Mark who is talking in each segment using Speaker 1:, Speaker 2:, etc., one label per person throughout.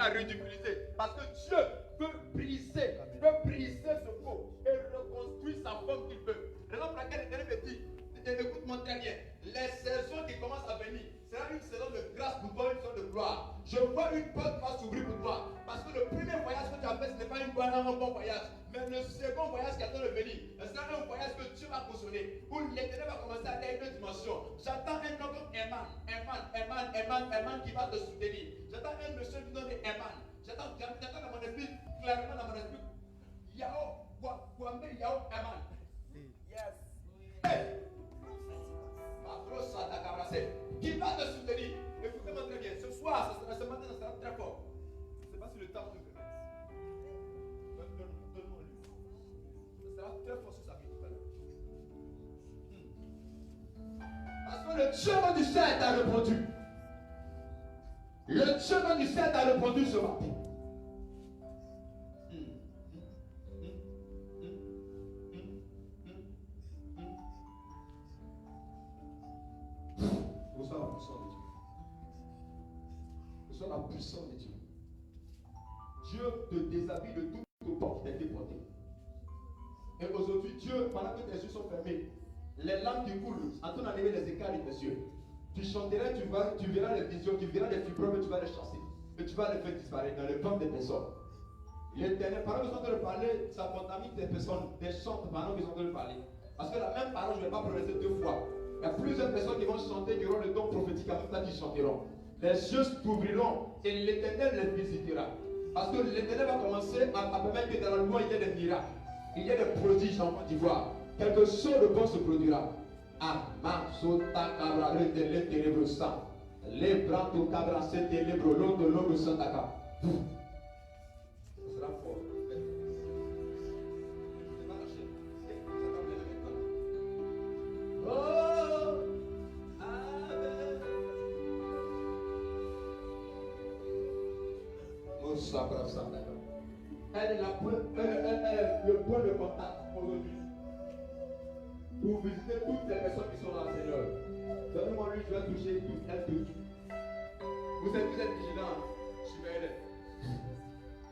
Speaker 1: la ridiculiser. Parce que Dieu peut briser ce faux et reconstruire sa forme qu'il veut. Raison pour laquelle l'Éternel me dit, écoute-moi très bien, les saisons qui commencent à venir sera une saison de grâce pour toi, une saison de gloire. Je vois une porte qui va s'ouvrir pour toi. Parce que le premier voyage que tu as fait, ce n'est pas un bon voyage. Mais le second voyage qui attend de venir, ce sera un voyage que Dieu va cautionner. Où l'Éternel va commencer à aller à une dimension. J'attends un homme comme Eman qui va te soutenir. J'attends un monsieur qui donne Eman. J'attends dans mon esprit, clairement dans mon esprit, Yao, Kwame Yao Eman. Yes. Hey. Qui va te soutenir? Écoutez-moi très bien. Ce soir, ce matin, ça sera très fort. Je ne sais pas si le temps nous permet. Donne-moi lui. Ça sera très fort sur sa vie tout à l'heure. Parce que le chemin du ciel t'a répondu. Le chemin du ciel t'a répondu ce matin. Reçois la puissance de Dieu. Reçois la puissance de Dieu. Dieu te déshabille de tout le corps qui t'a été porté. Et aujourd'hui, Dieu, pendant que tes yeux sont fermés, les larmes qui coulent en train d'enlever les écarts de tes yeux. Tu chanteras, tu verras les visions, tu verras les fibromes et tu vas les chasser. Et tu vas les faire disparaître dans le ventre des personnes. L'Éternel, pendant que nous sommes en train de parler, ça contamine des personnes, des chants pendant qu'ils sont en train de parler. Parce que la même parole, je ne vais pas prononcer deux fois. Il y a plusieurs personnes qui vont chanter, qui auront le don prophétique, en même temps qui chanteront. Les yeux s'ouvriront et l'Éternel les visitera. Parce que l'Éternel va commencer à permettre que dans la loi, il y ait des miracles. Il y a des prodiges en Côte d'Ivoire. Quelque chose de bon se produira. Amasota cabra de l'intérieur sang. Les bras de cabra se télébrent long de l'homme santaka. Ce sera fort. Oh, Amen. Moussabra santaka. Elle est le point de contact aujourd'hui pour visiter toutes les personnes qui sont dans le Seigneur. Donnez-moi lui, je vais toucher toutes elles toutes. Vous êtes vigilants, suivez-les.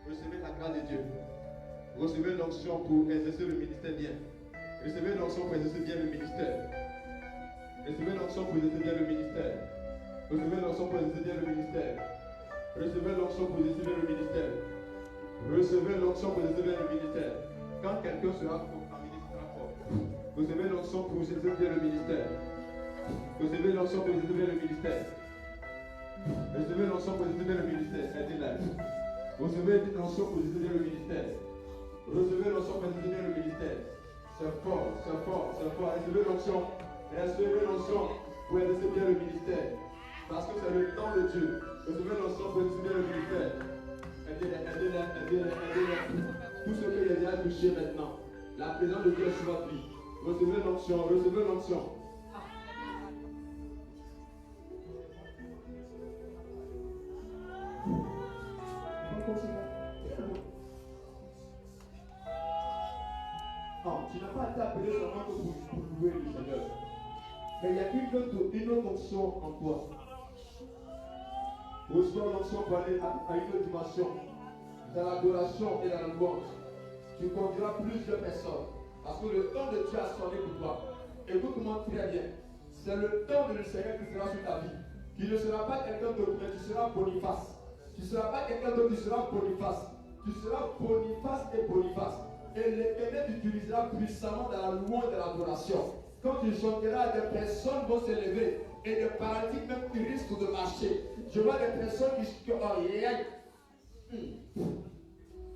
Speaker 1: Recevez la grâce de Dieu. Recevez l'onction pour exercer le ministère bien. Recevez l'onction pour exercer bien le ministère. Recevez l'onction pour exercer bien le ministère. Recevez l'onction pour exercer bien le ministère. Recevez l'onction pour exercer bien le ministère. Recevez l'onction pour exercer bien le ministère. Quand quelqu'un sera contaminé, sera fort. Recevez l'onction pour exercer bien le ministère. Recevez l'onction pour exercer bien le ministère. Recevez l'onction pour exercer bien le ministère. Recevez l'onction pour exercer bien le ministère. Recevez l'onction pour exercer bien le ministère. C'est fort, c'est fort, c'est fort. Recevez l'onction. Recevez l'onction pour exercer bien le ministère. Parce que c'est le temps de Dieu. Recevez l'onction pour exercer bien le ministère. Aidez-les. Tout ce que les a touché maintenant. La présence de Dieu est sur votre vie. Recevez l'onction, recevez l'onction. Non, tu n'as pas été appelé seulement pour louer le Seigneur. Mais il y a une autre onction en toi. Reçois l'onction pour aller à une autre dimension. Dans l'adoration et dans la louange. Tu conduiras plusieurs personnes. Parce que le temps de Dieu a sonné pour toi. Écoute-moi très bien. C'est le temps de le Seigneur qui sera sur ta vie. Qui ne sera pas quelqu'un d'autre, mais tu seras Boniface. Tu ne seras pas quelqu'un d'autre, tu seras Boniface. Tu seras Boniface et Boniface. Et l'Éternel t'utilisera puissamment dans la louange et dans l'adoration. Quand tu chanteras, des personnes vont se lever. Et des paralytiques même qui risquent de marcher. Je vois des personnes qui...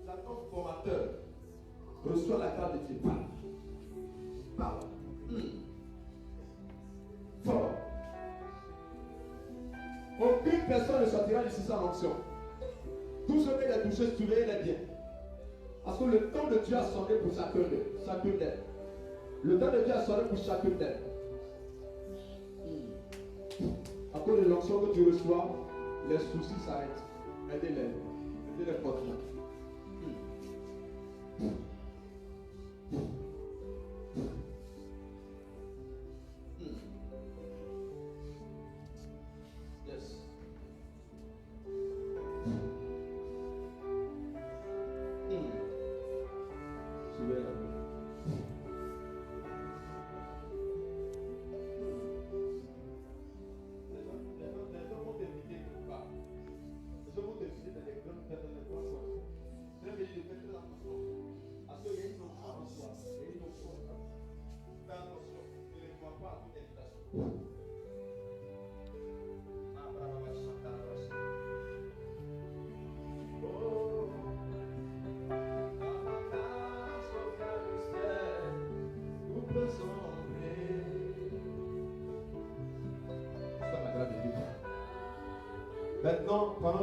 Speaker 1: J'attends formateur. Reçois la grâce de Dieu. Parle. Fort. Aucune personne ne sortira d'ici sans onction. Tout ce qu'il a touché, surveillez-les bien. Parce que le temps de Dieu a sonné pour chacune d'elles. Le temps de Dieu a sonné pour chacune d'elles. À cause de l'onction que tu reçois, les soucis s'arrêtent. Aidez-les. Aidez-les fortement. Yes.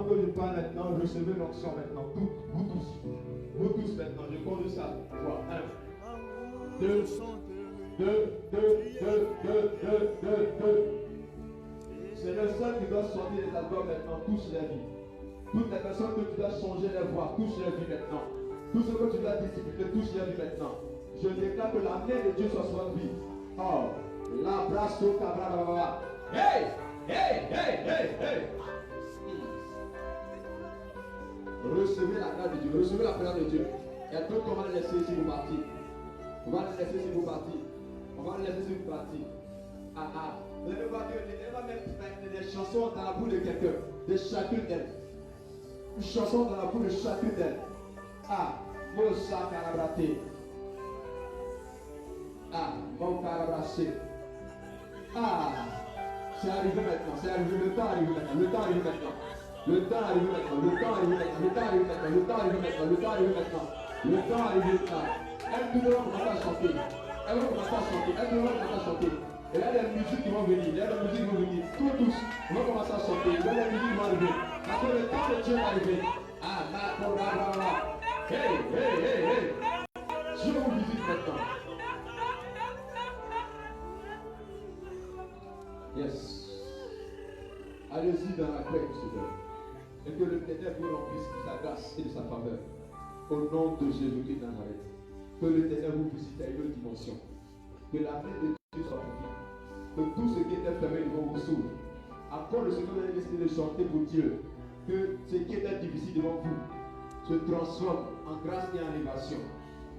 Speaker 1: que je parle maintenant, recevez l'onction maintenant. Vous tous maintenant, je compte ça. 3, 1, 2, 2, 2, 2, 2, 2, 2, 2. C'est le seul qui doit sortir des albums maintenant, touche la vie. Toutes les personnes que tu dois changer les voix, touche la vie maintenant. Tout ce que tu dois discipliner, touche la vie maintenant. Je déclare que la main de Dieu soit sur votre vie. Oh, l'abrazo cabra. Hey, hey, hey, hey, hey. Recevez la grâce de Dieu, recevez la présence de Dieu. Il y a d'autres qu'on va les laisser si vous partez. On va les laisser si vous partez. On va les laisser si vous partez. Vous allez voir que l'Éternel va mettre des chansons dans la bouche de quelqu'un, de chacune d'elles. Une chanson dans la bouche de chacune d'elles. Mosa Carabrate. Mon Carabracé. C'est arrivé maintenant, c'est arrivé, le temps arrive maintenant, le temps arrive maintenant. Le temps arrive maintenant, le temps arrive maintenant, le temps arrive maintenant, le temps arrive maintenant, le temps arrive maintenant, le temps arrive maintenant. Elle va commencer à chanter, elle va commencer à chanter, elle va commencer à chanter. Et là, il y a des musiques qui vont venir, il y a des musiques qui vont venir, tous, on va commencer à chanter, il y a des musiques qui vont arriver. Parce que le temps de Dieu va arriver. Hey, hey, hey, hey. Dieu vous visite maintenant. Yes. Allez-y dans la paix du Seigneur. Et que le Ténèbre vous remplisse de sa grâce et de sa faveur. Au nom de Jésus-Christ de Nazareth. Que le Ténèbre vous visite à une autre dimension. Que la main de Dieu soit publique. Que tout ce qui était fermé devant vous s'ouvre. Encore le Seigneur a décidé de chanter pour Dieu. Que ce qui était difficile devant vous se transforme en grâce et en élévation.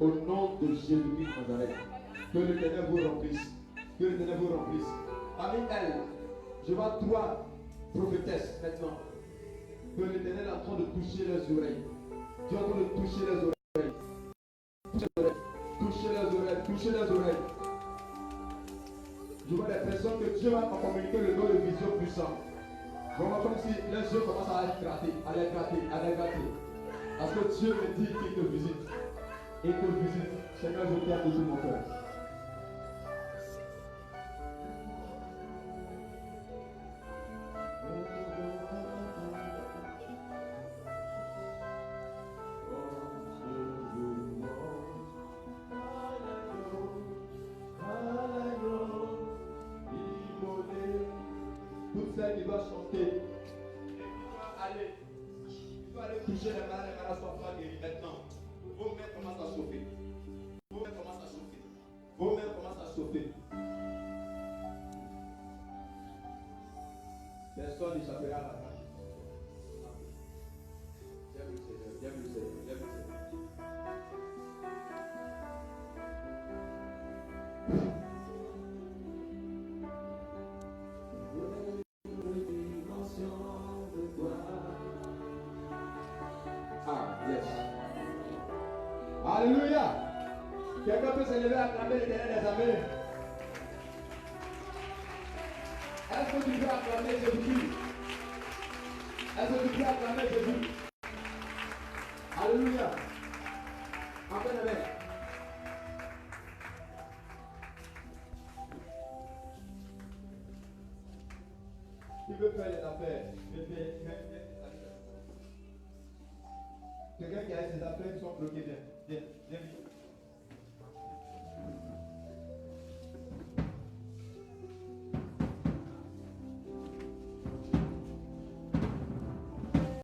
Speaker 1: Au nom de Jésus-Christ de Nazareth. Que le Ténèbre vous remplisse. Que le Ténèbre vous remplisse. Parmi elles, je vois 3 prophétesses maintenant. Que l'Éternel est en train de toucher leurs oreilles. Dieu est en train de toucher les oreilles. Toucher les oreilles. Toucher les oreilles. Je vois l'impression que Dieu va communiquer le don de vision puissant. Vraiment comme si les yeux commencent à les gratter, à les gratter, à les gratter. Parce que Dieu me dit qu'il te visite. Il te visite. Seigneur, je t'aime de tout mon cœur. Qui doit chanter, il doit aller toucher les malades soient guéris maintenant. Vos mains commencent à chauffer. Vos mains commencent à chauffer. Vos mains commencent à chauffer. Personne n'échappera à la tâche. Viens le Seigneur, viens le Seigneur, viens le Seigneur. Yes. Alléluia. Quelqu'un peut se lever à acclamer l'Éternel des armées. Est-ce que tu peux acclamer Jésus? Est-ce que tu peux acclamer Jésus? Alléluia. Amen, amen. Qui veut faire les affaires? Quelqu'un qui a ses affaires qui sont bloquées, viens.